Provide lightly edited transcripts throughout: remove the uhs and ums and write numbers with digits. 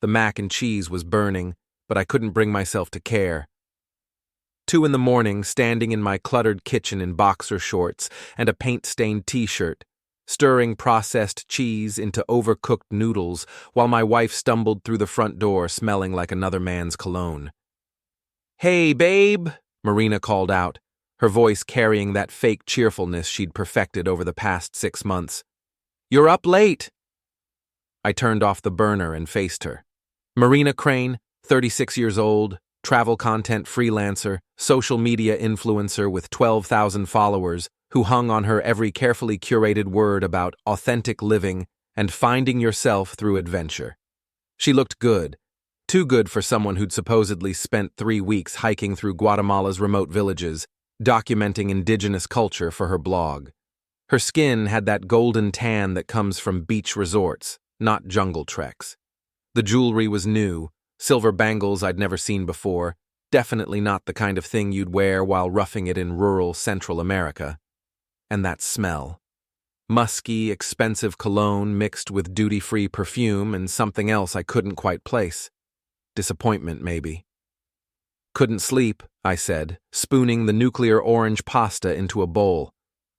The mac and cheese was burning, but I couldn't bring myself to care. 2 in the morning, standing in my cluttered kitchen in boxer shorts and a paint-stained t-shirt, stirring processed cheese into overcooked noodles while my wife stumbled through the front door smelling like another man's cologne. "Hey, babe," Marina called out, her voice carrying that fake cheerfulness she'd perfected over the past 6 months. "You're up late." I turned off the burner and faced her. Marina Crane, 36 years old, travel content freelancer, social media influencer with 12,000 followers, who hung on her every carefully curated word about authentic living and finding yourself through adventure. She looked good, too good for someone who'd supposedly spent 3 weeks hiking through Guatemala's remote villages, documenting indigenous culture for her blog. Her skin had that golden tan that comes from beach resorts, not jungle treks. The jewelry was new, silver bangles I'd never seen before, definitely not the kind of thing you'd wear while roughing it in rural Central America. And that smell. Musky, expensive cologne mixed with duty-free perfume and something else I couldn't quite place. Disappointment, maybe. "Couldn't sleep," I said, spooning the nuclear orange pasta into a bowl.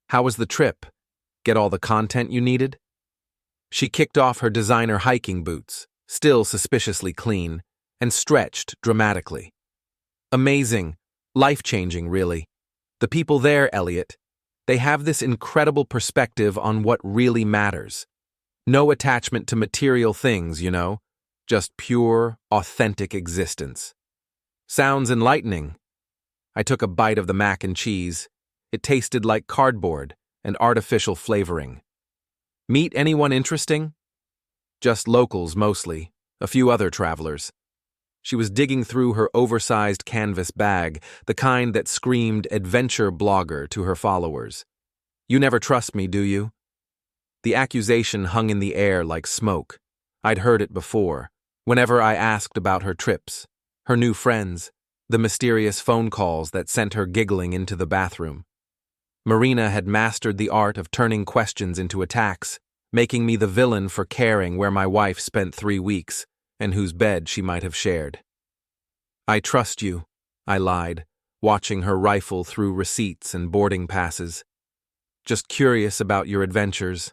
"How was the trip? Get all the content you needed?" She kicked off her designer hiking boots, still suspiciously clean, and stretched dramatically. "Amazing. Life-changing, really. The people there, Elliot, they have this incredible perspective on what really matters. No attachment to material things, you know, just pure, authentic existence." "Sounds enlightening." I took a bite of the mac and cheese. It tasted like cardboard and artificial flavoring. "Meet anyone interesting?" "Just locals, mostly. A few other travelers." She was digging through her oversized canvas bag, the kind that screamed adventure blogger to her followers. "You never trust me, do you?" The accusation hung in the air like smoke. I'd heard it before, whenever I asked about her trips, her new friends, the mysterious phone calls that sent her giggling into the bathroom. Marina had mastered the art of turning questions into attacks, making me the villain for caring where my wife spent 3 weeks and whose bed she might have shared. "I trust you," I lied, watching her rifle through receipts and boarding passes. "Just curious about your adventures."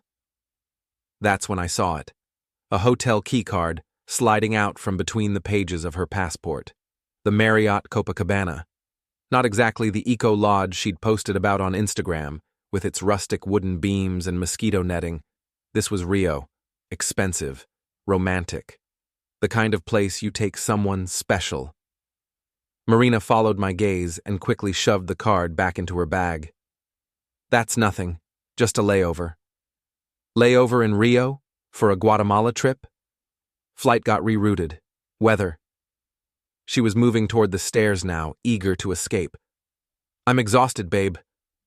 That's when I saw it. A hotel keycard sliding out from between the pages of her passport. The Marriott Copacabana. Not exactly the eco-lodge she'd posted about on Instagram, with its rustic wooden beams and mosquito netting. This was Rio. Expensive. Romantic. The kind of place you take someone special. Marina followed my gaze and quickly shoved the card back into her bag. "That's nothing. Just a layover." "Layover in Rio? For a Guatemala trip?" "Flight got rerouted. Weather." She was moving toward the stairs now, eager to escape. "I'm exhausted, babe.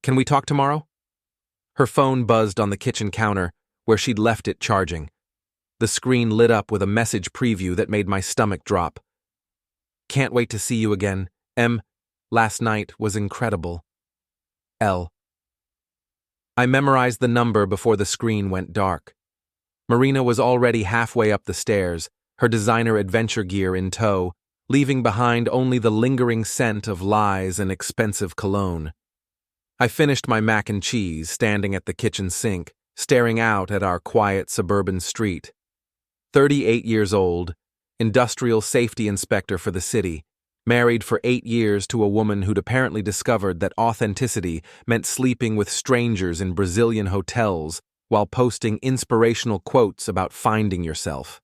Can we talk tomorrow?" Her phone buzzed on the kitchen counter, where she'd left it charging. The screen lit up with a message preview that made my stomach drop. "Can't wait to see you again. Last night was incredible. L." I memorized the number before the screen went dark. Marina was already halfway up the stairs, her designer adventure gear in tow, leaving behind only the lingering scent of lies and expensive cologne. I finished my mac and cheese, standing at the kitchen sink, staring out at our quiet suburban street. 38 years old, industrial safety inspector for the city, married for 8 years to a woman who'd apparently discovered that authenticity meant sleeping with strangers in Brazilian hotels while posting inspirational quotes about finding yourself.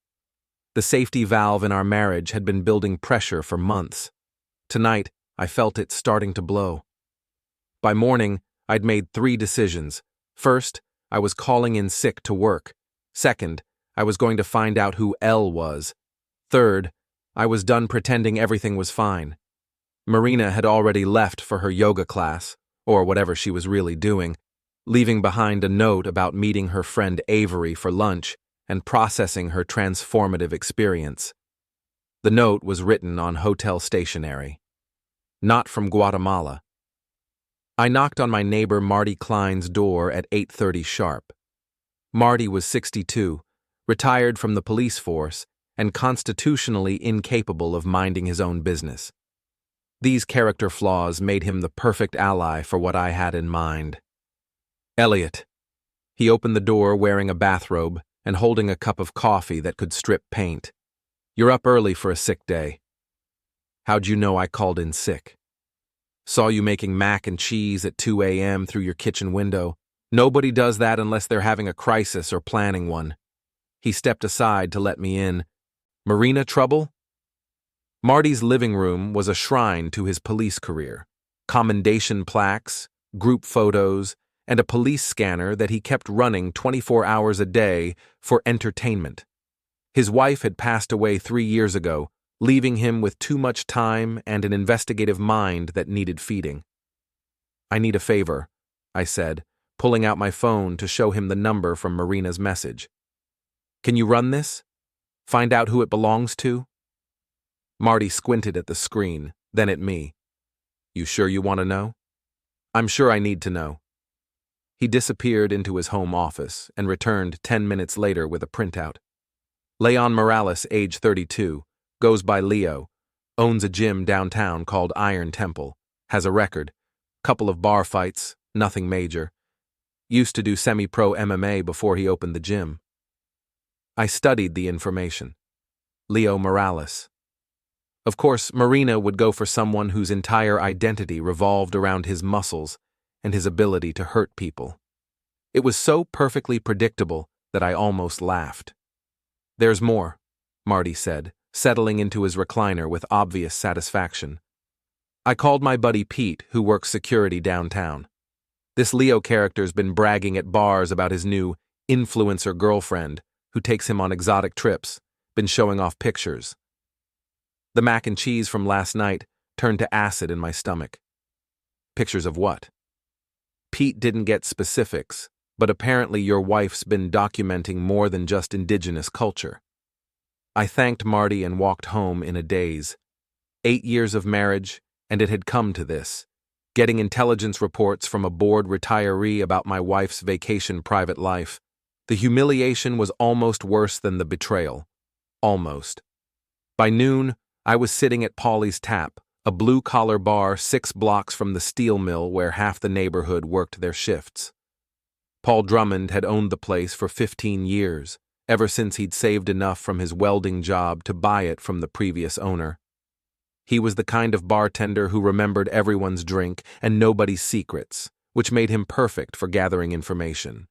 The safety valve in our marriage had been building pressure for months. Tonight, I felt it starting to blow. By morning, I'd made 3 decisions. First, I was calling in sick to work. Second, I was going to find out who L was. Third, I was done pretending everything was fine. Marina had already left for her yoga class, or whatever she was really doing, leaving behind a note about meeting her friend Avery for lunch and processing her transformative experience. The note was written on hotel stationery. Not from Guatemala. I knocked on my neighbor Marty Klein's door at 8:30 sharp. Marty was 62, retired from the police force, and constitutionally incapable of minding his own business. These character flaws made him the perfect ally for what I had in mind. Elliot. He opened the door wearing a bathrobe and holding a cup of coffee that could strip paint. You're up early for a sick day. How'd you know I called in sick? Saw you making mac and cheese at 2 a.m. through your kitchen window. Nobody does that unless they're having a crisis or planning one. He stepped aside to let me in. Marina trouble? Marty's living room was a shrine to his police career. Commendation plaques, group photos, and a police scanner that he kept running 24 hours a day for entertainment. His wife had passed away 3 years ago, leaving him with too much time and an investigative mind that needed feeding. I need a favor, I said, pulling out my phone to show him the number from Marina's message. Can you run this? Find out who it belongs to? Marty squinted at the screen, then at me. You sure you want to know? I'm sure I need to know. He disappeared into his home office and returned 10 minutes later with a printout. Leon Morales, age 32, goes by Leo, owns a gym downtown called Iron Temple, has a record, couple of bar fights, nothing major. Used to do semi-pro MMA before he opened the gym. I studied the information. Leo Morales. Of course, Marina would go for someone whose entire identity revolved around his muscles and his ability to hurt people. It was so perfectly predictable that I almost laughed. There's more, Marty said, settling into his recliner with obvious satisfaction. I called my buddy Pete, who works security downtown. This Leo character's been bragging at bars about his new influencer girlfriend, who takes him on exotic trips, been showing off pictures. The mac and cheese from last night turned to acid in my stomach. Pictures of what? Pete didn't get specifics, but apparently your wife's been documenting more than just indigenous culture. I thanked Marty and walked home in a daze. 8 years of marriage, and it had come to this. Getting intelligence reports from a bored retiree about my wife's vacation private life. The humiliation was almost worse than the betrayal. Almost. By noon, I was sitting at Polly's Tap, a blue-collar bar 6 blocks from the steel mill where half the neighborhood worked their shifts. Paul Drummond had owned the place for 15 years, ever since he'd saved enough from his welding job to buy it from the previous owner. He was the kind of bartender who remembered everyone's drink and nobody's secrets, which made him perfect for gathering information.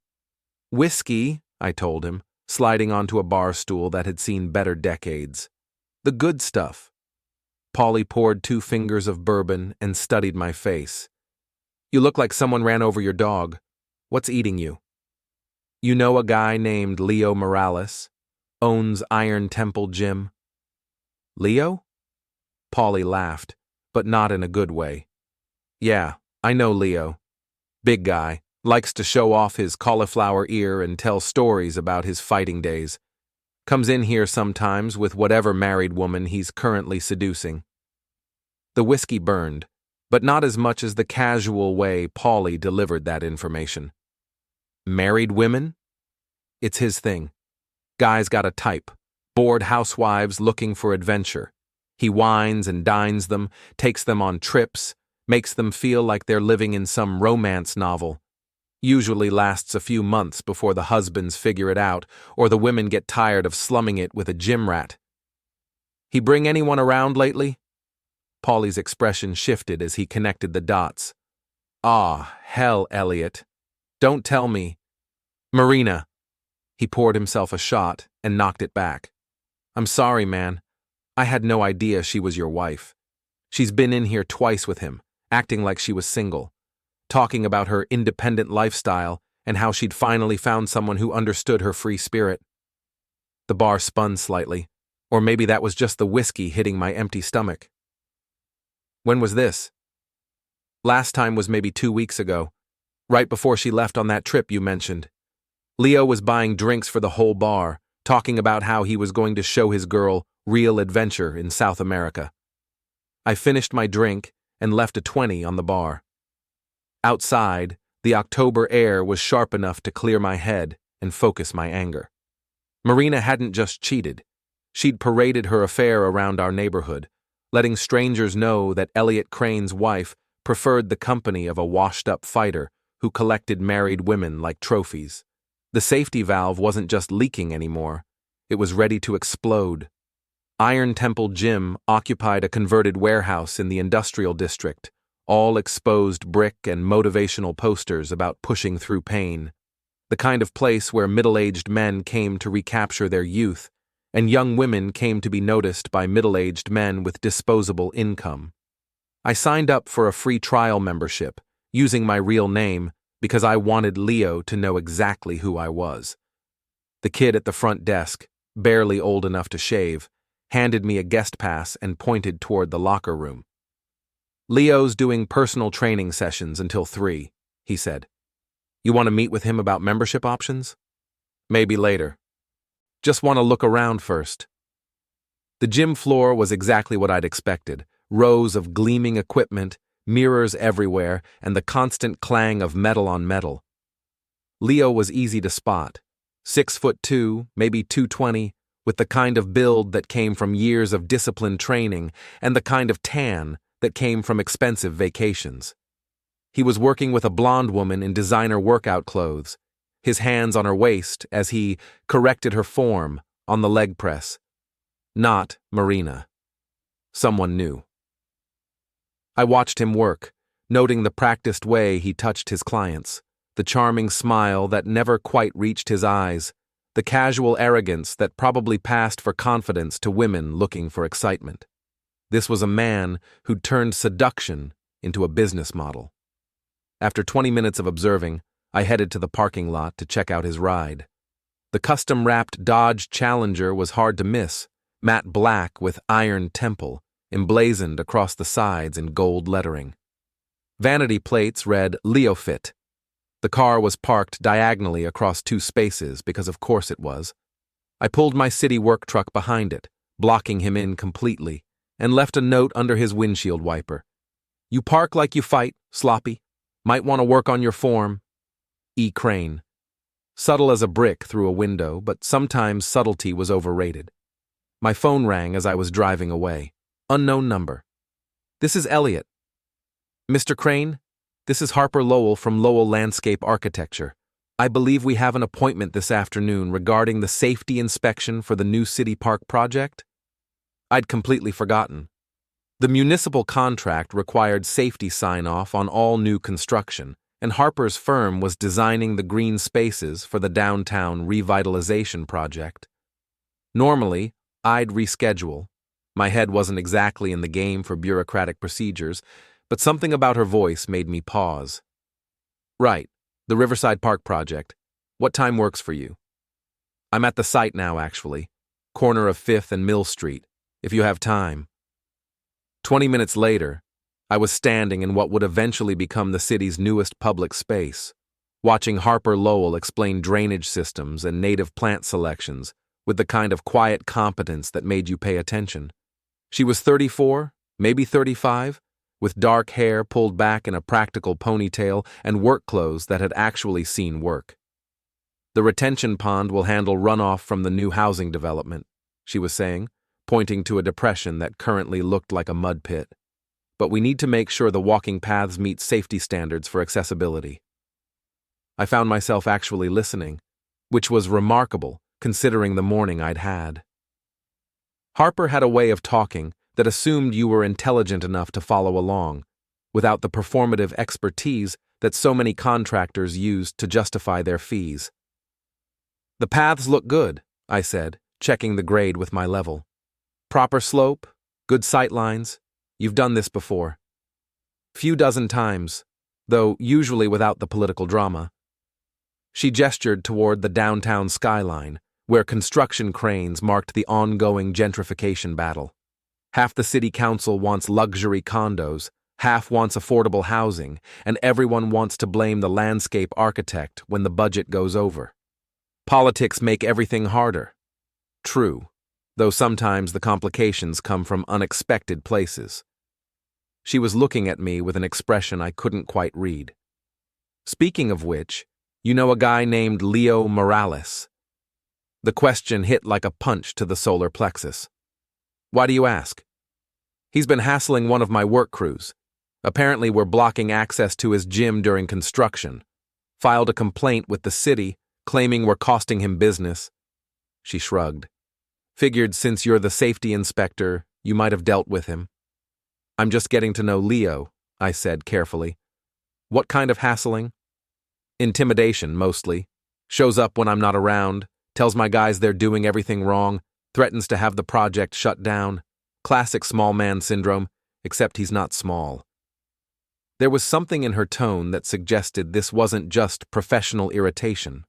Whiskey, I told him, sliding onto a bar stool that had seen better decades. The good stuff. Polly poured 2 fingers of bourbon and studied my face. You look like someone ran over your dog. What's eating you? You know a guy named Leo Morales? Owns Iron Temple Gym? Leo? Polly laughed, but not in a good way. Yeah, I know Leo. Big guy, likes to show off his cauliflower ear and tell stories about his fighting days. Comes in here sometimes with whatever married woman he's currently seducing. The whiskey burned, but not as much as the casual way Polly delivered that information. Married women? It's his thing. Guy's got a type. Bored housewives looking for adventure. He wines and dines them, takes them on trips, makes them feel like they're living in some romance novel. Usually lasts a few months before the husbands figure it out, or the women get tired of slumming it with a gym rat. He bring anyone around lately? Polly's expression shifted as he connected the dots. Ah, hell, Elliot. Don't tell me. Marina. He poured himself a shot and knocked it back. I'm sorry, man. I had no idea she was your wife. She's been in here twice with him, acting like she was single, talking about her independent lifestyle and how she'd finally found someone who understood her free spirit. The bar spun slightly, or maybe that was just the whiskey hitting my empty stomach. When was this? Last time was maybe 2 weeks ago, right before she left on that trip you mentioned. Leo was buying drinks for the whole bar, talking about how he was going to show his girl real adventure in South America. I finished my drink and left a 20 on the bar. Outside, the October air was sharp enough to clear my head and focus my anger. Marina hadn't just cheated. She'd paraded her affair around our neighborhood, letting strangers know that Elliot Crane's wife preferred the company of a washed-up fighter who collected married women like trophies. The safety valve wasn't just leaking anymore, it was ready to explode. Iron Temple Gym occupied a converted warehouse in the industrial district, all exposed brick and motivational posters about pushing through pain. The kind of place where middle-aged men came to recapture their youth, and young women came to be noticed by middle-aged men with disposable income. I signed up for a free trial membership, using my real name, because I wanted Leo to know exactly who I was. The kid at the front desk, barely old enough to shave, handed me a guest pass and pointed toward the locker room. "Leo's doing personal training sessions until 3, he said. "You want to meet with him about membership options?" "Maybe later. Just want to look around first." The gym floor was exactly what I'd expected, rows of gleaming equipment, mirrors everywhere, and the constant clang of metal on metal. Leo was easy to spot. 6'2", maybe 220, with the kind of build that came from years of disciplined training and the kind of tan that came from expensive vacations. He was working with a blonde woman in designer workout clothes, his hands on her waist as he corrected her form on the leg press. Not Marina. Someone new. I watched him work, noting the practiced way he touched his clients, the charming smile that never quite reached his eyes, the casual arrogance that probably passed for confidence to women looking for excitement. This was a man who'd turned seduction into a business model. After 20 minutes of observing, I headed to the parking lot to check out his ride. The custom-wrapped Dodge Challenger was hard to miss, matte black with Iron Temple, emblazoned across the sides in gold lettering. Vanity plates read Leo Fit. The car was parked diagonally across 2 spaces because of course it was. I pulled my city work truck behind it, blocking him in completely, and left a note under his windshield wiper. "You park like you fight, sloppy. Might want to work on your form. E. Crane." Subtle as a brick through a window, but sometimes subtlety was overrated. My phone rang as I was driving away. Unknown number. "This is Elliot." "Mr. Crane, this is Harper Lowell from Lowell Landscape Architecture. I believe we have an appointment this afternoon regarding the safety inspection for the new city park project." I'd completely forgotten. The municipal contract required safety sign-off on all new construction, and Harper's firm was designing the green spaces for the downtown revitalization project. Normally, I'd reschedule. My head wasn't exactly in the game for bureaucratic procedures, but something about her voice made me pause. "Right, the Riverside Park project. What time works for you?" "I'm at the site now, actually. Corner of 5th and Mill Street, if you have time." 20 minutes later, I was standing in what would eventually become the city's newest public space, watching Harper Lowell explain drainage systems and native plant selections with the kind of quiet competence that made you pay attention. She was 34, maybe 35, with dark hair pulled back in a practical ponytail and work clothes that had actually seen work. "The retention pond will handle runoff from the new housing development," she was saying, pointing to a depression that currently looked like a mud pit. "But we need to make sure the walking paths meet safety standards for accessibility." I found myself actually listening, which was remarkable considering the morning I'd had. Harper had a way of talking that assumed you were intelligent enough to follow along, without the performative expertise that so many contractors used to justify their fees. "The paths look good," I said, checking the grade with my level. "Proper slope, good sight lines. You've done this before." "Few dozen times, though usually without the political drama." She gestured toward the downtown skyline, where construction cranes marked the ongoing gentrification battle. Half the city council wants luxury condos, half wants affordable housing, and everyone wants to blame the landscape architect when the budget goes over. Politics make everything harder. True, though sometimes the complications come from unexpected places. She was looking at me with an expression I couldn't quite read. "Speaking of which, you know a guy named Leo Morales?" The question hit like a punch to the solar plexus. Why do you ask? He's been hassling one of my work crews. Apparently we're blocking access to his gym during construction. Filed a complaint with the city, claiming we're costing him business. She shrugged. Figured since you're the safety inspector, you might have dealt with him. I'm just getting to know Leo, I said carefully. What kind of hassling? Intimidation, mostly. Shows up when I'm not around, tells my guys they're doing everything wrong, threatens to have the project shut down. Classic small man syndrome, except he's not small. There was something in her tone that suggested this wasn't just professional irritation.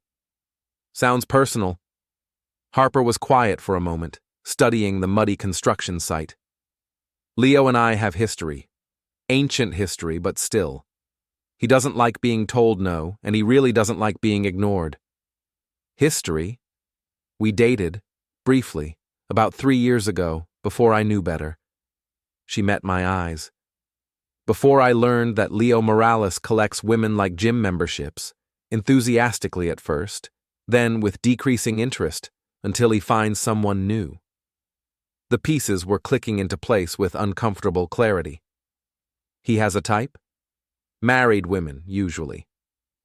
Sounds personal. Harper was quiet for a moment, studying the muddy construction site. Leo and I have history. Ancient history, but still. He doesn't like being told no, and he really doesn't like being ignored. History? We dated, briefly, about 3 years ago, before I knew better. She met my eyes. Before I learned that Leo Morales collects women like gym memberships, enthusiastically at first, then with decreasing interest, until he finds someone new. The pieces were clicking into place with uncomfortable clarity. He has a type? Married women, usually.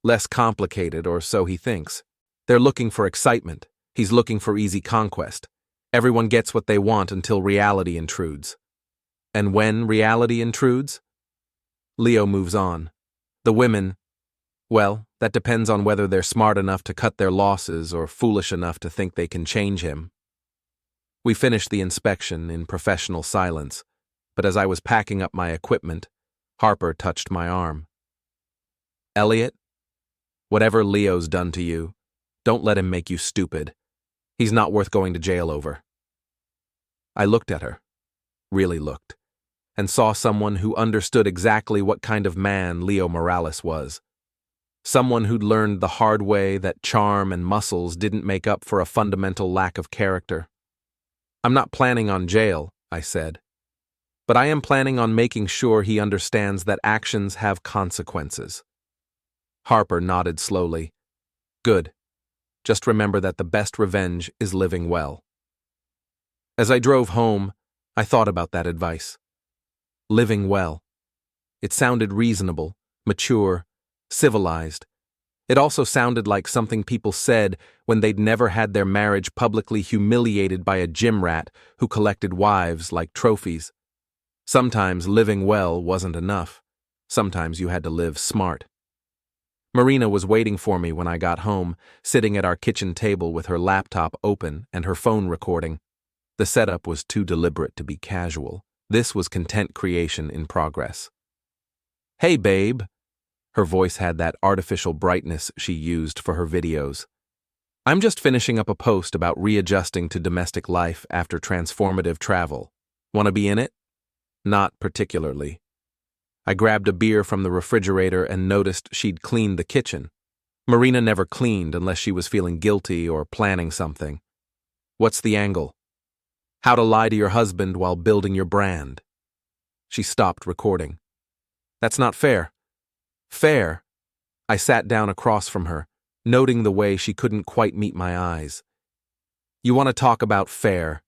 Less complicated, or so he thinks. They're looking for excitement. He's looking for easy conquest. Everyone gets what they want until reality intrudes. And when reality intrudes? Leo moves on. The women, well, that depends on whether they're smart enough to cut their losses or foolish enough to think they can change him. We finished the inspection in professional silence, but as I was packing up my equipment, Harper touched my arm. Elliot, whatever Leo's done to you, don't let him make you stupid. He's not worth going to jail over. I looked at her, really looked, and saw someone who understood exactly what kind of man Leo Morales was. Someone who'd learned the hard way that charm and muscles didn't make up for a fundamental lack of character. I'm not planning on jail, I said, but I am planning on making sure he understands that actions have consequences. Harper nodded slowly. Good. Just remember that the best revenge is living well. As I drove home, I thought about that advice. Living well. It sounded reasonable, mature, civilized. It also sounded like something people said when they'd never had their marriage publicly humiliated by a gym rat who collected wives like trophies. Sometimes living well wasn't enough. Sometimes you had to live smart. Marina was waiting for me when I got home, sitting at our kitchen table with her laptop open and her phone recording. The setup was too deliberate to be casual. This was content creation in progress. Hey, babe. Her voice had that artificial brightness she used for her videos. I'm just finishing up a post about readjusting to domestic life after transformative travel. Want to be in it? Not particularly. I grabbed a beer from the refrigerator and noticed she'd cleaned the kitchen. Marina never cleaned unless she was feeling guilty or planning something. What's the angle? How to lie to your husband while building your brand. She stopped recording. That's not fair. Fair? I sat down across from her, noting the way she couldn't quite meet my eyes. You want to talk about fair?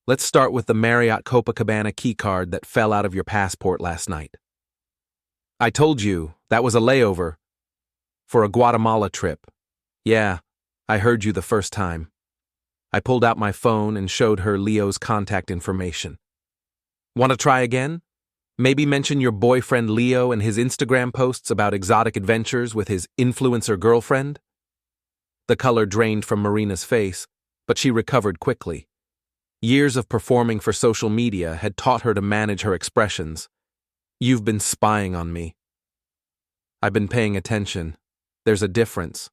Let's start with the Marriott Copacabana keycard that fell out of your passport last night. I told you, that was a layover. For a Guatemala trip. Yeah, I heard you the first time. I pulled out my phone and showed her Leo's contact information. Want to try again? Maybe mention your boyfriend Leo and his Instagram posts about exotic adventures with his influencer girlfriend? The color drained from Marina's face, but she recovered quickly. Years of performing for social media had taught her to manage her expressions. You've been spying on me. I've been paying attention. There's a difference.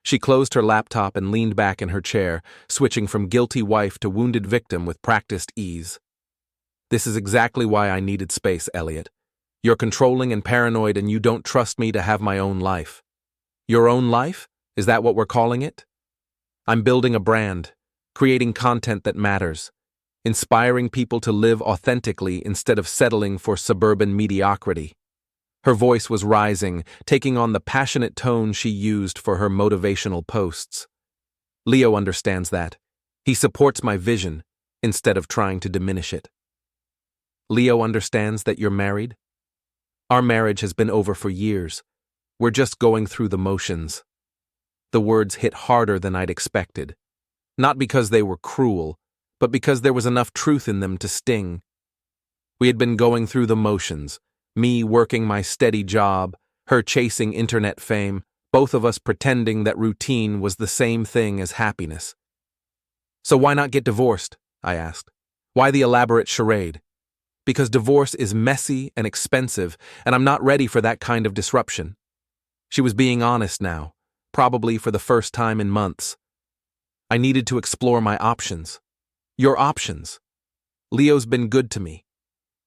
She closed her laptop and leaned back in her chair, switching from guilty wife to wounded victim with practiced ease. This is exactly why I needed space, Elliot. You're controlling and paranoid and you don't trust me to have my own life. Your own life? Is that what we're calling it? I'm building a brand, creating content that matters, inspiring people to live authentically instead of settling for suburban mediocrity. Her voice was rising, taking on the passionate tone she used for her motivational posts. Leo understands that. He supports my vision instead of trying to diminish it. Leo understands that you're married? Our marriage has been over for years. We're just going through the motions. The words hit harder than I'd expected. Not because they were cruel, but because there was enough truth in them to sting. We had been going through the motions, me working my steady job, her chasing internet fame, both of us pretending that routine was the same thing as happiness. So why not get divorced? I asked. Why the elaborate charade? Because divorce is messy and expensive, and I'm not ready for that kind of disruption. She was being honest now, probably for the first time in months. I needed to explore my options. Your options. Leo's been good to me.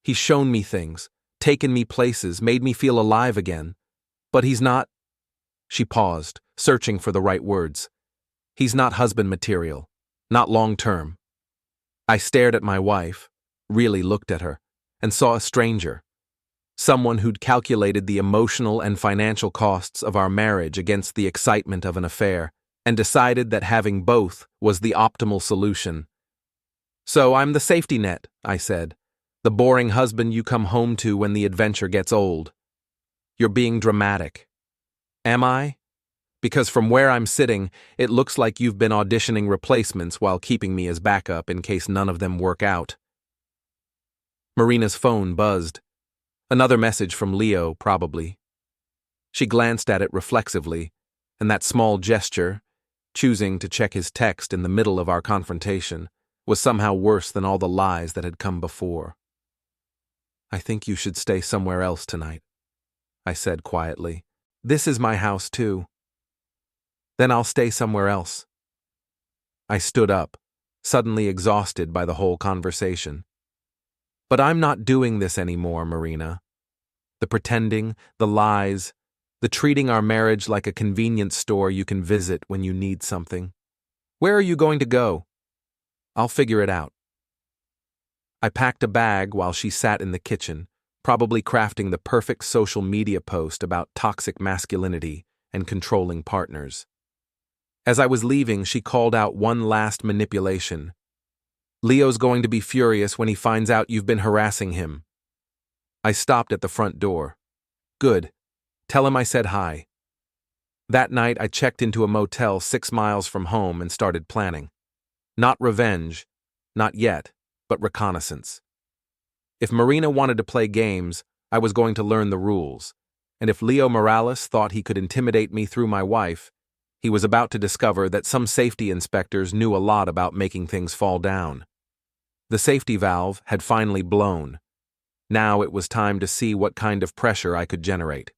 He's shown me things, taken me places, made me feel alive again. But he's not... She paused, searching for the right words. He's not husband material, not long-term. I stared at my wife, really looked at her, and saw a stranger. Someone who'd calculated the emotional and financial costs of our marriage against the excitement of an affair, and decided that having both was the optimal solution. So I'm the safety net, I said. The boring husband you come home to when the adventure gets old. You're being dramatic. Am I? Because from where I'm sitting, it looks like you've been auditioning replacements while keeping me as backup in case none of them work out. Marina's phone buzzed. Another message from Leo, probably. She glanced at it reflexively, and that small gesture, choosing to check his text in the middle of our confrontation, was somehow worse than all the lies that had come before. I think you should stay somewhere else tonight, I said quietly. This is my house too. Then I'll stay somewhere else. I stood up, suddenly exhausted by the whole conversation. But I'm not doing this anymore, Marina. The pretending, the lies, the treating our marriage like a convenience store you can visit when you need something. Where are you going to go? I'll figure it out. I packed a bag while she sat in the kitchen, probably crafting the perfect social media post about toxic masculinity and controlling partners. As I was leaving, she called out one last manipulation. Leo's going to be furious when he finds out you've been harassing him. I stopped at the front door. Good. Tell him I said hi. That night, I checked into a motel 6 miles from home and started planning. Not revenge, not yet, but reconnaissance. If Marina wanted to play games, I was going to learn the rules, and if Leo Morales thought he could intimidate me through my wife, he was about to discover that some safety inspectors knew a lot about making things fall down. The safety valve had finally blown. Now it was time to see what kind of pressure I could generate.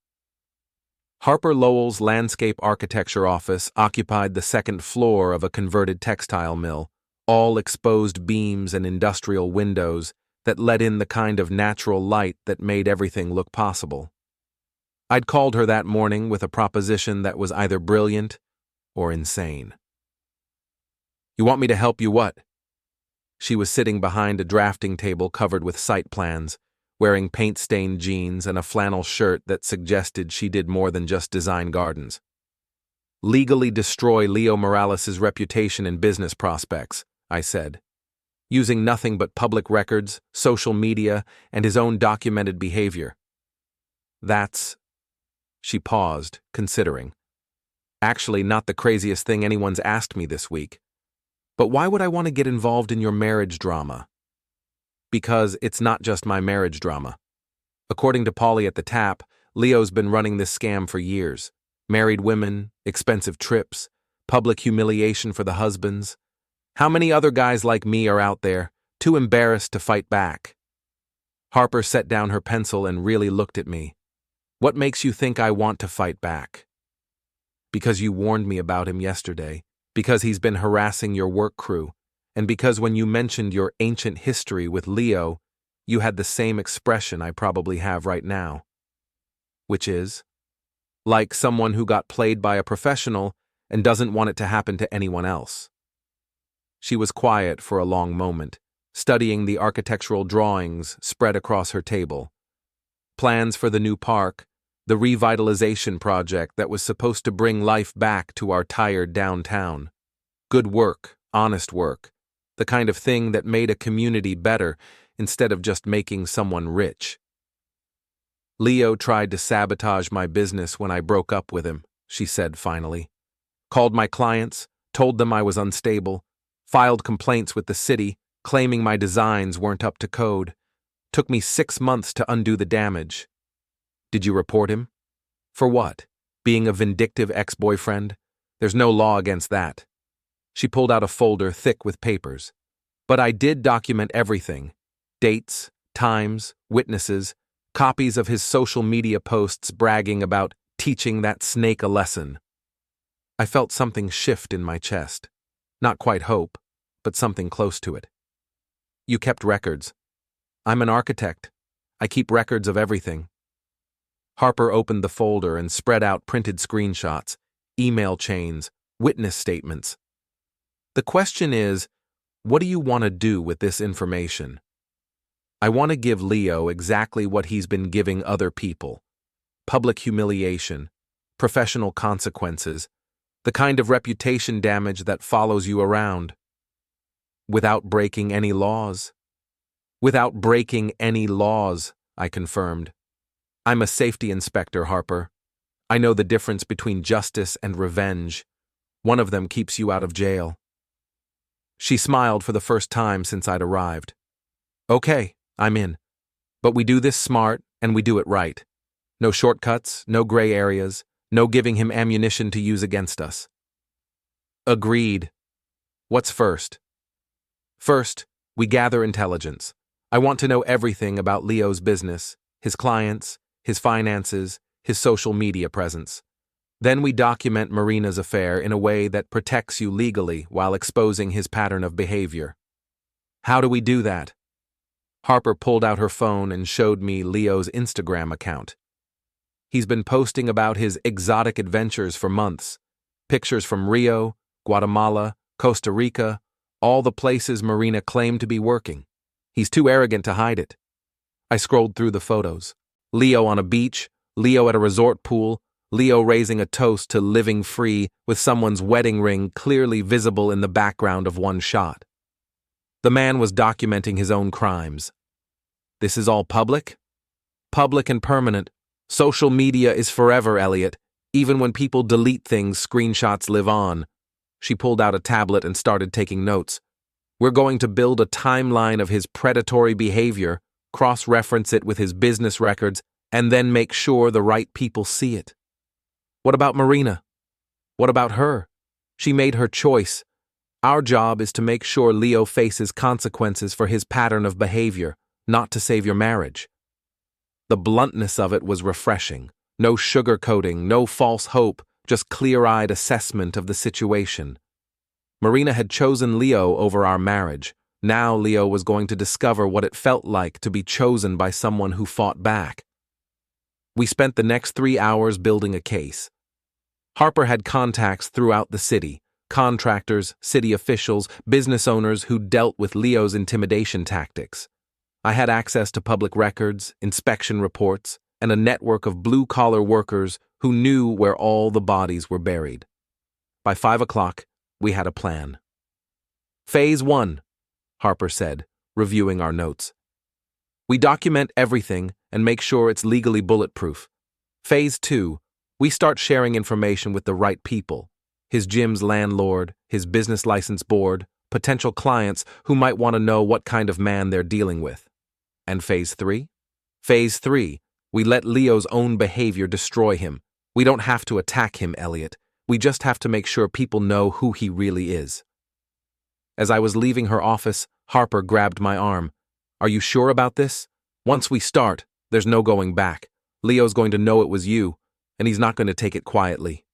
Harper Lowell's landscape architecture office occupied the second floor of a converted textile mill, all exposed beams and industrial windows that let in the kind of natural light that made everything look possible. I'd called her that morning with a proposition that was either brilliant or insane. You want me to help you what? She was sitting behind a drafting table covered with site plans, wearing paint-stained jeans and a flannel shirt that suggested she did more than just design gardens. Legally destroy Leo Morales' reputation and business prospects, I said, using nothing but public records, social media, and his own documented behavior. That's... She paused, considering. Actually, not the craziest thing anyone's asked me this week. But why would I want to get involved in your marriage drama? Because it's not just my marriage drama. According to Polly at the Tap, Leo's been running this scam for years. Married women, expensive trips, public humiliation for the husbands. How many other guys like me are out there, too embarrassed to fight back? Harper set down her pencil and really looked at me. What makes you think I want to fight back? Because you warned me about him yesterday, because he's been harassing your work crew, and because when you mentioned your ancient history with Leo, you had the same expression I probably have right now. Which is, like someone who got played by a professional and doesn't want it to happen to anyone else. She was quiet for a long moment, studying the architectural drawings spread across her table. Plans for the new park, the revitalization project that was supposed to bring life back to our tired downtown. Good work, honest work, the kind of thing that made a community better instead of just making someone rich. Leo tried to sabotage my business when I broke up with him, she said finally. Called my clients, told them I was unstable, filed complaints with the city, claiming my designs weren't up to code. Took me 6 months to undo the damage. Did you report him? For what? Being a vindictive ex-boyfriend? There's no law against that. She pulled out a folder thick with papers. But I did document everything. Dates, times, witnesses, copies of his social media posts bragging about teaching that snake a lesson. I felt something shift in my chest. Not quite hope, but something close to it. You kept records. I'm an architect. I keep records of everything. Harper opened the folder and spread out printed screenshots, email chains, witness statements. The question is, what do you want to do with this information? I want to give Leo exactly what he's been giving other people. Public humiliation, professional consequences, the kind of reputation damage that follows you around. Without breaking any laws. Without breaking any laws, I confirmed. I'm a safety inspector, Harper. I know the difference between justice and revenge. One of them keeps you out of jail. She smiled for the first time since I'd arrived. Okay, I'm in. But we do this smart and we do it right. No shortcuts, no gray areas, no giving him ammunition to use against us. Agreed. What's first? First, we gather intelligence. I want to know everything about Leo's business, his clients, his finances, his social media presence. Then we document Marina's affair in a way that protects you legally while exposing his pattern of behavior. How do we do that? Harper pulled out her phone and showed me Leo's Instagram account. He's been posting about his exotic adventures for months. Pictures from Rio, Guatemala, Costa Rica, all the places Marina claimed to be working. He's too arrogant to hide it. I scrolled through the photos. Leo on a beach, Leo at a resort pool, Leo raising a toast to living free with someone's wedding ring clearly visible in the background of one shot. The man was documenting his own crimes. This is all public? Public and permanent. Social media is forever, Elliot. Even when people delete things, screenshots live on. She pulled out a tablet and started taking notes. We're going to build a timeline of his predatory behavior, cross-reference it with his business records, and then make sure the right people see it. What about Marina? What about her? She made her choice. Our job is to make sure Leo faces consequences for his pattern of behavior, not to save your marriage. The bluntness of it was refreshing. No sugarcoating, no false hope, just clear-eyed assessment of the situation. Marina had chosen Leo over our marriage. Now Leo was going to discover what it felt like to be chosen by someone who fought back. We spent the next 3 hours building a case. Harper had contacts throughout the city, contractors, city officials, business owners who dealt with Leo's intimidation tactics. I had access to public records, inspection reports, and a network of blue-collar workers who knew where all the bodies were buried. By 5 o'clock, we had a plan. Phase 1, Harper said, reviewing our notes. We document everything and make sure it's legally bulletproof. Phase 2, we start sharing information with the right people, his gym's landlord, his business license board, potential clients who might want to know what kind of man they're dealing with. And Phase 3? Phase 3, we let Leo's own behavior destroy him. We don't have to attack him, Elliot. We just have to make sure people know who he really is. As I was leaving her office, Harper grabbed my arm. Are you sure about this? Once we start, there's no going back. Leo's going to know it was you, and he's not going to take it quietly.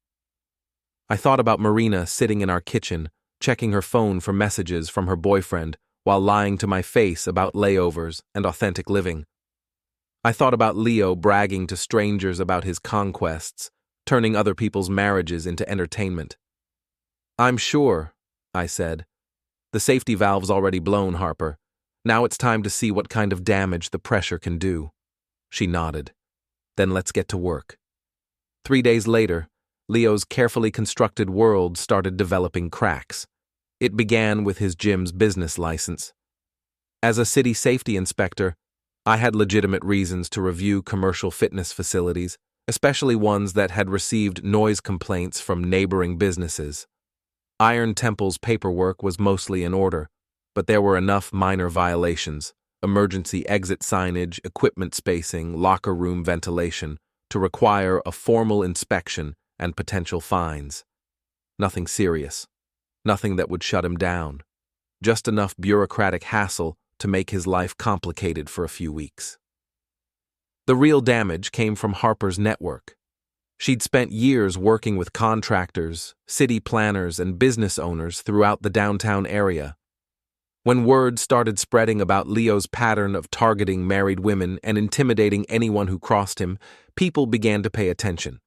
I thought about Marina sitting in our kitchen, checking her phone for messages from her boyfriend while lying to my face about layovers and authentic living. I thought about Leo bragging to strangers about his conquests, turning other people's marriages into entertainment. I'm sure, I said. The safety valve's already blown, Harper. Now it's time to see what kind of damage the pressure can do. She nodded. Then let's get to work. 3 days later, Leo's carefully constructed world started developing cracks. It began with his gym's business license. As a city safety inspector, I had legitimate reasons to review commercial fitness facilities, especially ones that had received noise complaints from neighboring businesses. Iron Temple's paperwork was mostly in order, but there were enough minor violations, emergency exit signage, equipment spacing, locker room ventilation, to require a formal inspection and potential fines. Nothing serious. Nothing that would shut him down. Just enough bureaucratic hassle to make his life complicated for a few weeks. The real damage came from Harper's network. She'd spent years working with contractors, city planners, and business owners throughout the downtown area. When word started spreading about Leo's pattern of targeting married women and intimidating anyone who crossed him, people began to pay attention.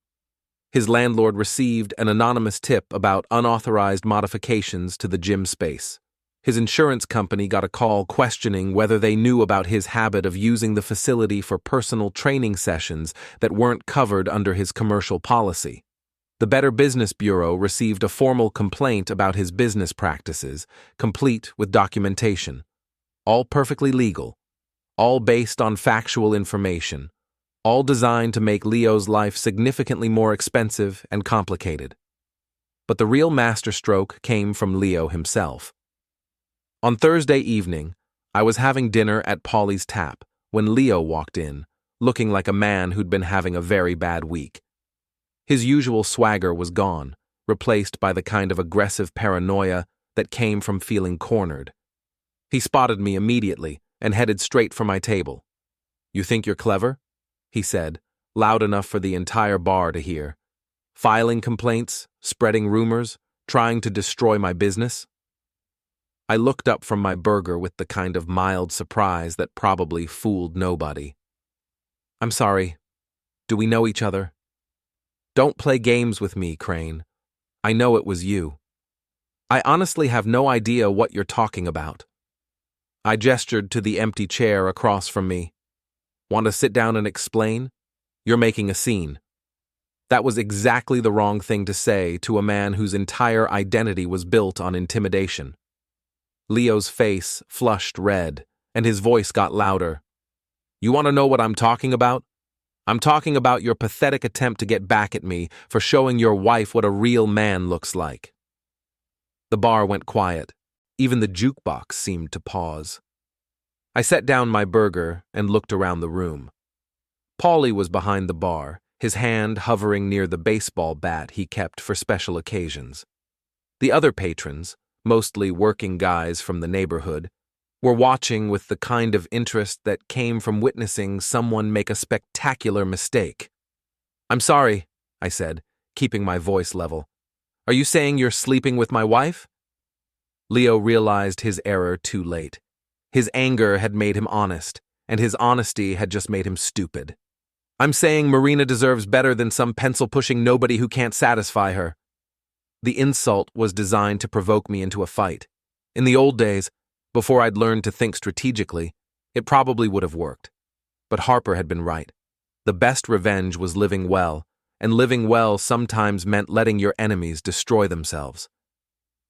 His landlord received an anonymous tip about unauthorized modifications to the gym space. His insurance company got a call questioning whether they knew about his habit of using the facility for personal training sessions that weren't covered under his commercial policy. The Better Business Bureau received a formal complaint about his business practices, complete with documentation. All perfectly legal, all based on factual information, all designed to make Leo's life significantly more expensive and complicated. But the real masterstroke came from Leo himself. On Thursday evening, I was having dinner at Polly's Tap when Leo walked in, looking like a man who'd been having a very bad week. His usual swagger was gone, replaced by the kind of aggressive paranoia that came from feeling cornered. He spotted me immediately and headed straight for my table. "You think you're clever?" he said, loud enough for the entire bar to hear. "Filing complaints, spreading rumors, trying to destroy my business?" I looked up from my burger with the kind of mild surprise that probably fooled nobody. "I'm sorry. Do we know each other?" "Don't play games with me, Crane. I know it was you. I honestly have no idea what you're talking about." I gestured to the empty chair across from me. "Want to sit down and explain? You're making a scene." That was exactly the wrong thing to say to a man whose entire identity was built on intimidation. Leo's face flushed red, and his voice got louder. "You want to know what I'm talking about? I'm talking about your pathetic attempt to get back at me for showing your wife what a real man looks like." The bar went quiet. Even the jukebox seemed to pause. I set down my burger and looked around the room. Paulie was behind the bar, his hand hovering near the baseball bat he kept for special occasions. The other patrons, mostly working guys from the neighborhood, were watching with the kind of interest that came from witnessing someone make a spectacular mistake. "I'm sorry," I said, keeping my voice level. "Are you saying you're sleeping with my wife?" Leo realized his error too late. His anger had made him honest, and his honesty had just made him stupid. "I'm saying Marina deserves better than some pencil-pushing nobody who can't satisfy her." The insult was designed to provoke me into a fight. In the old days, before I'd learned to think strategically, it probably would have worked. But Harper had been right. The best revenge was living well, and living well sometimes meant letting your enemies destroy themselves.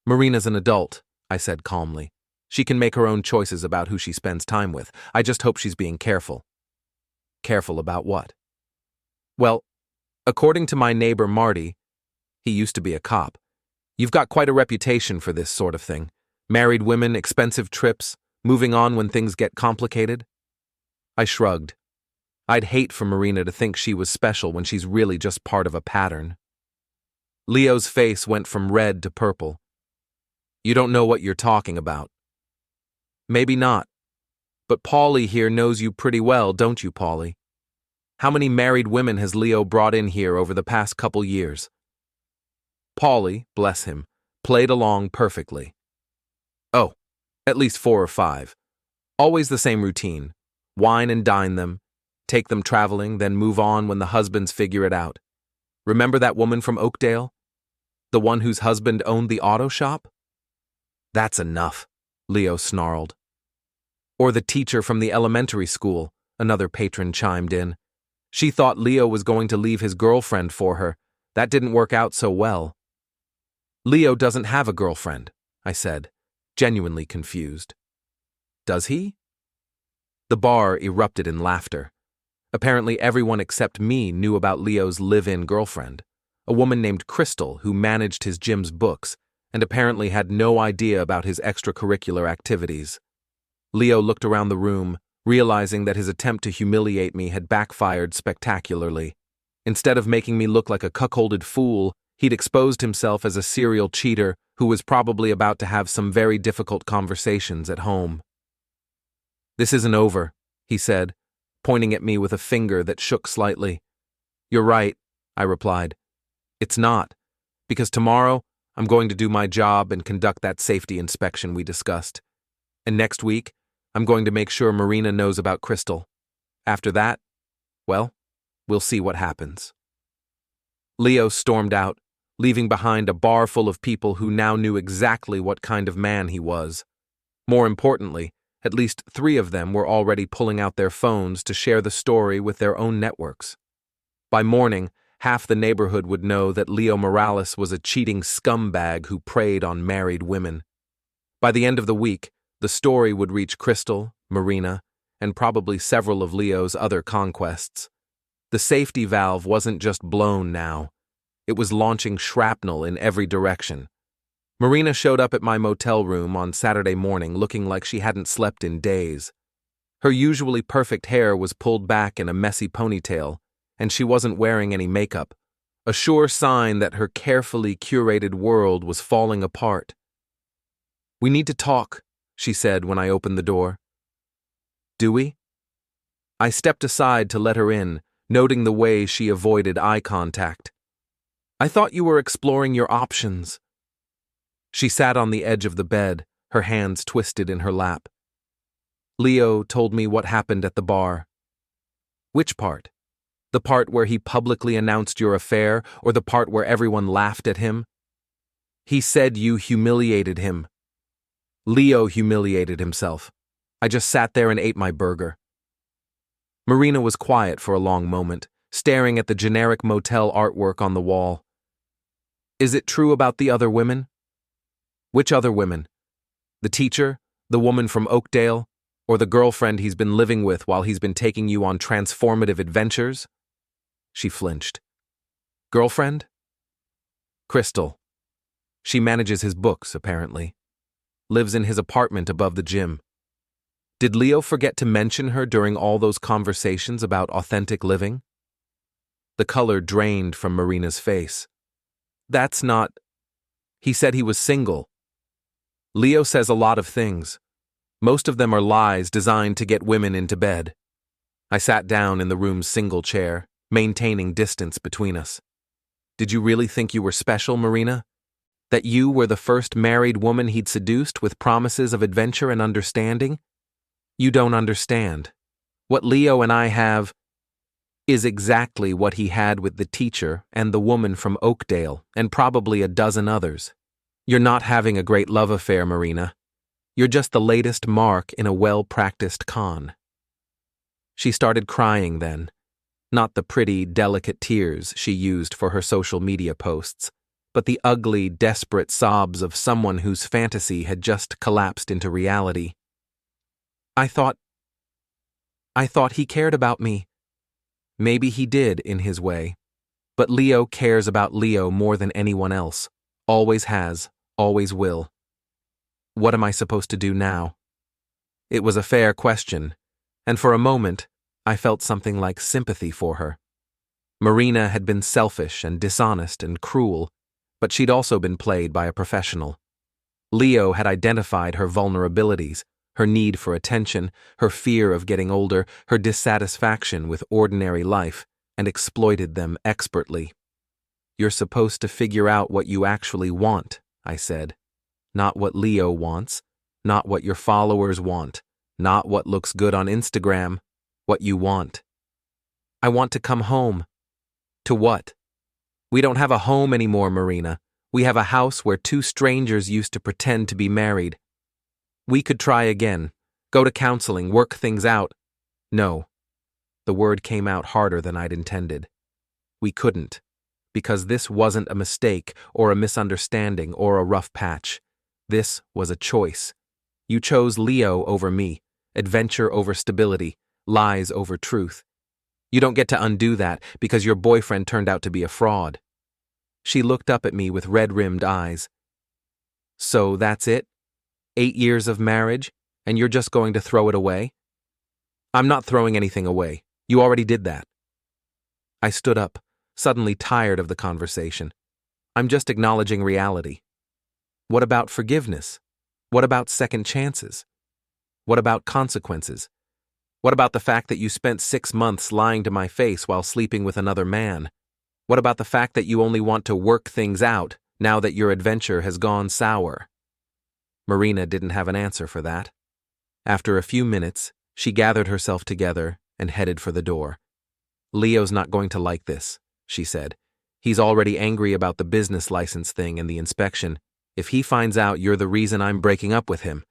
"Marina's an adult," I said calmly. "She can make her own choices about who she spends time with. I just hope she's being careful." "Careful about what?" "Well, according to my neighbor Marty, he used to be a cop, you've got quite a reputation for this sort of thing. Married women, expensive trips, moving on when things get complicated." I shrugged. I'd hate for Marina to think she was special when she's really just part of a pattern. Leo's face went from red to purple. "You don't know what you're talking about." "Maybe not. But Paulie here knows you pretty well, don't you, Paulie? How many married women has Leo brought in here over the past couple years?" Paulie, bless him, played along perfectly. "Oh, at least 4 or 5. Always the same routine. Wine and dine them, take them traveling, then move on when the husbands figure it out. Remember that woman from Oakdale? The one whose husband owned the auto shop?" "That's enough," Leo snarled. "Or the teacher from the elementary school," another patron chimed in. "She thought Leo was going to leave his girlfriend for her. That didn't work out so well." "Leo doesn't have a girlfriend," I said, genuinely confused. Does he? The bar erupted in laughter. Apparently everyone except me knew about Leo's live-in girlfriend, a woman named Crystal who managed his gym's books and apparently had no idea about his extracurricular activities. Leo looked around the room, realizing that his attempt to humiliate me had backfired spectacularly. Instead of making me look like a cuckolded fool, he'd exposed himself as a serial cheater who was probably about to have some very difficult conversations at home. "This isn't over," he said, pointing at me with a finger that shook slightly. "You're right," I replied. "It's not, because tomorrow I'm going to do my job and conduct that safety inspection we discussed. And next week, I'm going to make sure Marina knows about Crystal. After that, well, we'll see what happens." Leo stormed out, leaving behind a bar full of people who now knew exactly what kind of man he was. More importantly, at least 3 of them were already pulling out their phones to share the story with their own networks. By morning, half the neighborhood would know that Leo Morales was a cheating scumbag who preyed on married women. By the end of the week, the story would reach Crystal, Marina, and probably several of Leo's other conquests. The safety valve wasn't just blown now. It was launching shrapnel in every direction. Marina showed up at my motel room on Saturday morning looking like she hadn't slept in days. Her usually perfect hair was pulled back in a messy ponytail, and she wasn't wearing any makeup, a sure sign that her carefully curated world was falling apart. "We need to talk," she said when I opened the door. "Do we?" I stepped aside to let her in, noting the way she avoided eye contact. "I thought you were exploring your options." She sat on the edge of the bed, her hands twisted in her lap. "Leo told me what happened at the bar." "Which part? The part where he publicly announced your affair, or the part where everyone laughed at him?" "He said you humiliated him." "Leo humiliated himself. I just sat there and ate my burger." Marina was quiet for a long moment, staring at the generic motel artwork on the wall. "Is it true about the other women?" "Which other women? The teacher, the woman from Oakdale, or the girlfriend he's been living with while he's been taking you on transformative adventures?" She flinched. "Girlfriend?" "Crystal. She manages his books, apparently. Lives in his apartment above the gym. Did Leo forget to mention her during all those conversations about authentic living?" The color drained from Marina's face. "That's not... He said he was single. Leo says a lot of things. Most of them are lies designed to get women into bed." I sat down in the room's single chair, maintaining distance between us. "Did you really think you were special, Marina? That you were the first married woman he'd seduced with promises of adventure and understanding? You don't understand. What Leo and I have is exactly what he had with the teacher and the woman from Oakdale and probably a dozen others. You're not having a great love affair, Marina. You're just the latest mark in a well-practiced con." She started crying then, not the pretty, delicate tears she used for her social media posts, but the ugly, desperate sobs of someone whose fantasy had just collapsed into reality. I thought he cared about me. Maybe he did in his way, but Leo cares about Leo more than anyone else. Always has, always will. What am I supposed to do now?" It was a fair question, and for a moment, I felt something like sympathy for her. Marina had been selfish and dishonest and cruel, but she'd also been played by a professional. Leo had identified her vulnerabilities, her need for attention, her fear of getting older, her dissatisfaction with ordinary life, and exploited them expertly. "You're supposed to figure out what you actually want," I said. "Not what Leo wants, not what your followers want, not what looks good on Instagram, what you want." "I want to come home." "To what?" "We don't have a home anymore, Marina. We have a house where 2 strangers used to pretend to be married. We could try again, go to counseling, work things out." "No." The word came out harder than I'd intended. "We couldn't, because this wasn't a mistake or a misunderstanding or a rough patch. This was a choice. You chose Leo over me, adventure over stability, lies over truth. You don't get to undo that because your boyfriend turned out to be a fraud. She looked up at me with red-rimmed eyes. So that's it? 8 years of marriage, and you're just going to throw it away? I'm not throwing anything away. You already did that. I stood up, suddenly tired of the conversation. I'm just acknowledging reality. What about forgiveness? What about second chances? What about consequences? What about the fact that you spent 6 months lying to my face while sleeping with another man? What about the fact that you only want to work things out now that your adventure has gone sour? Marina didn't have an answer for that. After a few minutes, she gathered herself together and headed for the door. Leo's not going to like this, she said. He's already angry about the business license thing and the inspection. If he finds out you're the reason I'm breaking up with him,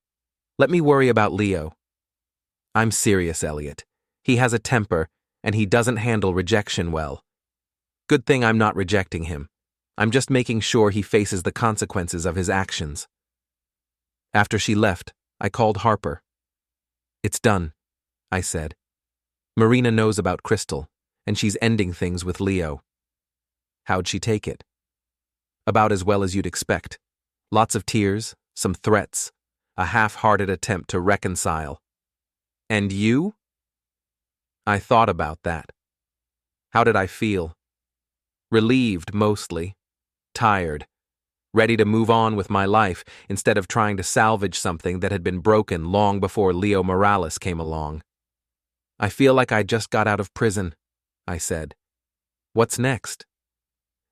let me worry about Leo. I'm serious, Elliot. He has a temper, and he doesn't handle rejection well. Good thing I'm not rejecting him. I'm just making sure he faces the consequences of his actions. After she left, I called Harper. It's done, I said. Marina knows about Crystal, and she's ending things with Leo. How'd she take it? About as well as you'd expect. Lots of tears, some threats, a half-hearted attempt to reconcile. And you? I thought about that. How did I feel? Relieved, mostly. Tired. Ready to move on with my life instead of trying to salvage something that had been broken long before Leo Morales came along. I feel like I just got out of prison, I said. What's next?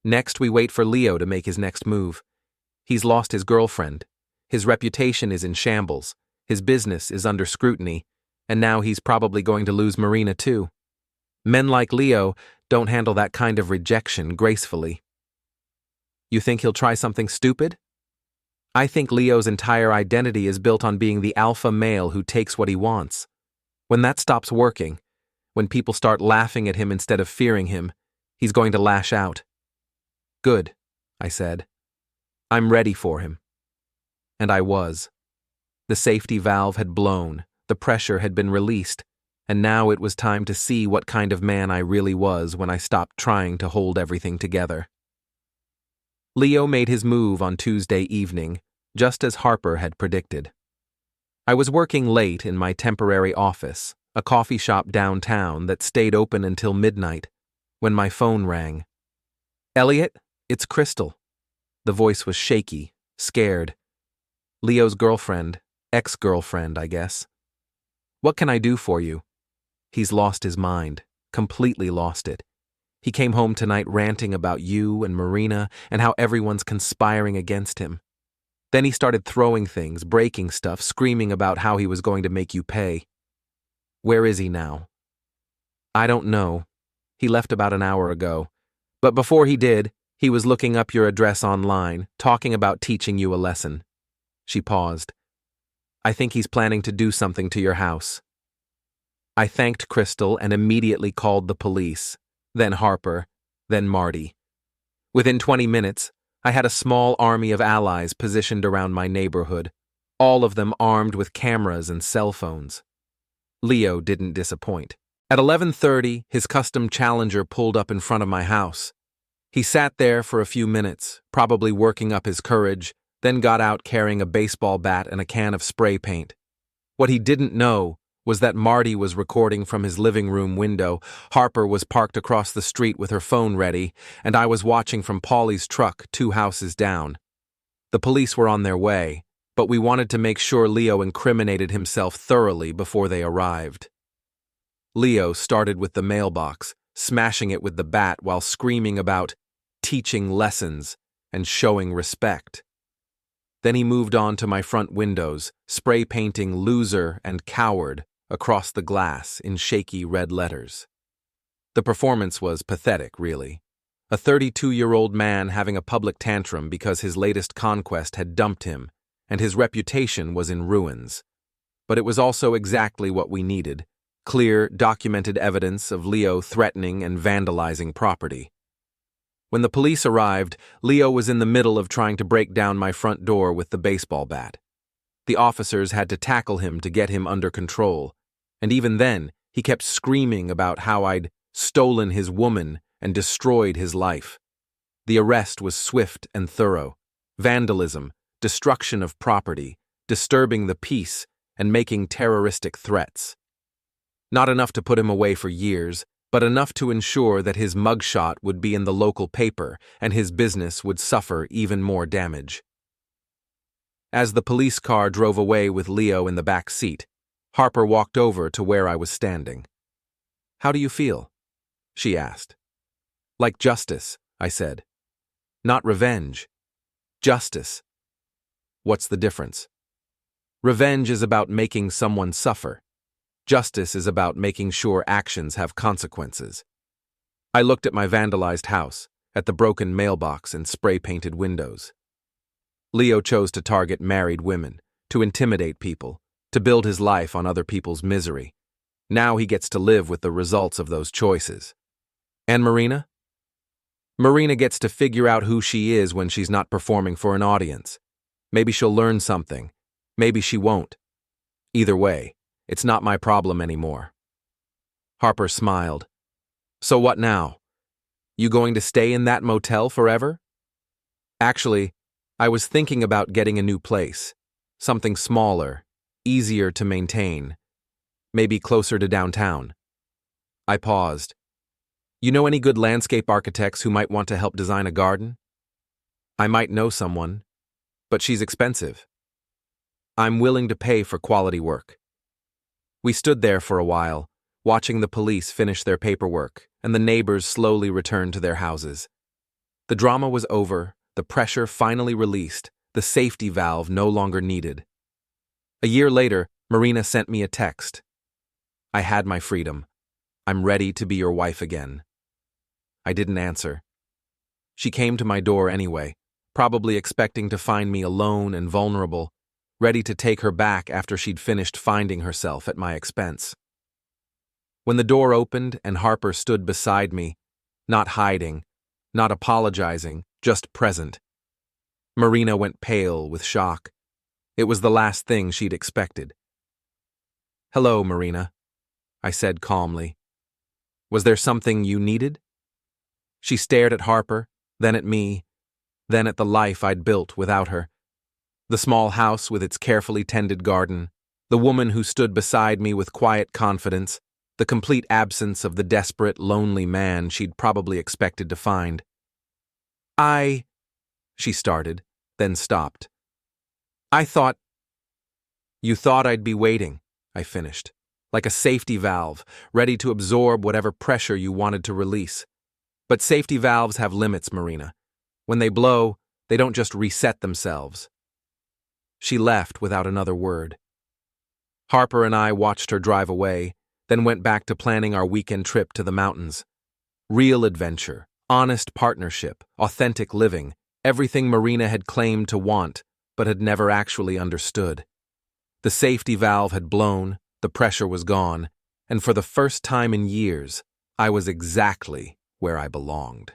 Next, we wait for Leo to make his next move. He's lost his girlfriend. His reputation is in shambles. His business is under scrutiny. And now he's probably going to lose Marina too. Men like Leo don't handle that kind of rejection gracefully. You think he'll try something stupid? I think Leo's entire identity is built on being the alpha male who takes what he wants. When that stops working, when people start laughing at him instead of fearing him, he's going to lash out. Good, I said. I'm ready for him. And I was. The safety valve had blown. The pressure had been released, and now it was time to see what kind of man I really was when I stopped trying to hold everything together. Leo made his move on Tuesday evening, just as Harper had predicted. I was working late in my temporary office, a coffee shop downtown that stayed open until midnight, when my phone rang. Elliot, it's Crystal. The voice was shaky, scared. Leo's girlfriend, ex-girlfriend, I guess. What can I do for you? He's lost his mind, completely lost it. He came home tonight ranting about you and Marina and how everyone's conspiring against him. Then he started throwing things, breaking stuff, screaming about how he was going to make you pay. Where is he now? I don't know. He left about an hour ago. But before he did, he was looking up your address online, talking about teaching you a lesson. She paused. I think he's planning to do something to your house. I thanked Crystal and immediately called the police, then Harper, then Marty. Within 20 minutes, I had a small army of allies positioned around my neighborhood, all of them armed with cameras and cell phones. Leo didn't disappoint. At 11:30, his custom Challenger pulled up in front of my house. He sat there for a few minutes, probably working up his courage, then got out carrying a baseball bat and a can of spray paint. What he didn't know was that Marty was recording from his living room window, Harper was parked across the street with her phone ready, and I was watching from Paulie's truck 2 houses down. The police were on their way, but we wanted to make sure Leo incriminated himself thoroughly before they arrived. Leo started with the mailbox, smashing it with the bat while screaming about teaching lessons and showing respect. Then he moved on to my front windows, spray painting loser and coward across the glass in shaky red letters. The performance was pathetic, really. A 32-year-old man having a public tantrum because his latest conquest had dumped him, and his reputation was in ruins. But it was also exactly what we needed: clear, documented evidence of Leo threatening and vandalizing property. When the police arrived, Leo was in the middle of trying to break down my front door with the baseball bat. The officers had to tackle him to get him under control, and even then, he kept screaming about how I'd stolen his woman and destroyed his life. The arrest was swift and thorough. Vandalism, destruction of property, disturbing the peace, and making terroristic threats. Not enough to put him away for years, but enough to ensure that his mugshot would be in the local paper and his business would suffer even more damage. As the police car drove away with Leo in the back seat, Harper walked over to where I was standing. "How do you feel?" she asked. "Like justice," I said. "Not revenge. Justice." "What's the difference?" "Revenge is about making someone suffer. Justice is about making sure actions have consequences." I looked at my vandalized house, at the broken mailbox and spray-painted windows. Leo chose to target married women, to intimidate people, to build his life on other people's misery. Now he gets to live with the results of those choices. And Marina? Marina gets to figure out who she is when she's not performing for an audience. Maybe she'll learn something. Maybe she won't. Either way, it's not my problem anymore. Harper smiled. "So what now? You going to stay in that motel forever?" "Actually, I was thinking about getting a new place. Something smaller, easier to maintain. Maybe closer to downtown." I paused. "You know any good landscape architects who might want to help design a garden?" "I might know someone, but she's expensive." "I'm willing to pay for quality work." We stood there for a while, watching the police finish their paperwork and the neighbors slowly return to their houses. The drama was over, the pressure finally released, the safety valve no longer needed. A year later, Marina sent me a text. "I had my freedom. I'm ready to be your wife again." I didn't answer. She came to my door anyway, probably expecting to find me alone and vulnerable, ready to take her back after she'd finished finding herself at my expense. When the door opened and Harper stood beside me, not hiding, not apologizing, just present, Marina went pale with shock. It was the last thing she'd expected. "Hello, Marina," I said calmly. "Was there something you needed?" She stared at Harper, then at me, then at the life I'd built without her. The small house with its carefully tended garden, the woman who stood beside me with quiet confidence, the complete absence of the desperate, lonely man she'd probably expected to find. She started, then stopped. "I thought—" "You thought I'd be waiting," I finished, "like a safety valve, ready to absorb whatever pressure you wanted to release. But safety valves have limits, Marina. When they blow, they don't just reset themselves." She left without another word. Harper and I watched her drive away, then went back to planning our weekend trip to the mountains. Real adventure, honest partnership, authentic living, everything Marina had claimed to want, but had never actually understood. The safety valve had blown, the pressure was gone, and for the first time in years, I was exactly where I belonged.